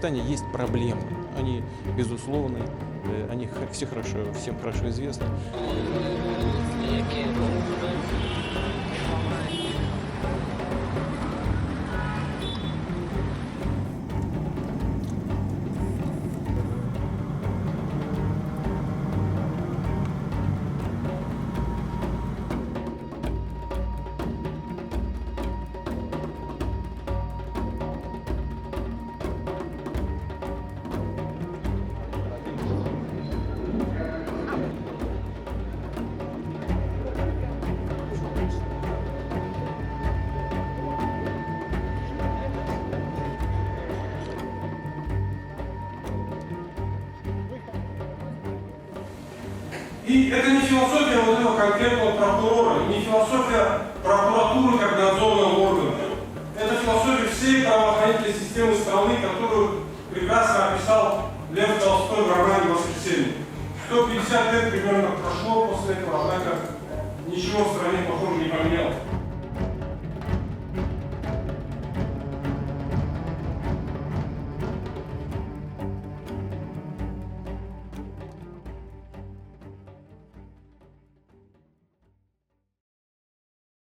Казахстане есть проблемы. Они безусловны, они всем хорошо известны. И это не философия вот этого конкретного прокурора, не философия прокуратуры как надзорного органа. Это философия всей правоохранительной системы страны, которую прекрасно описал Лев Толстой в романе «Воскресенье». 150 лет примерно прошло после этого, однако ничего в стране, похоже, не поменялось.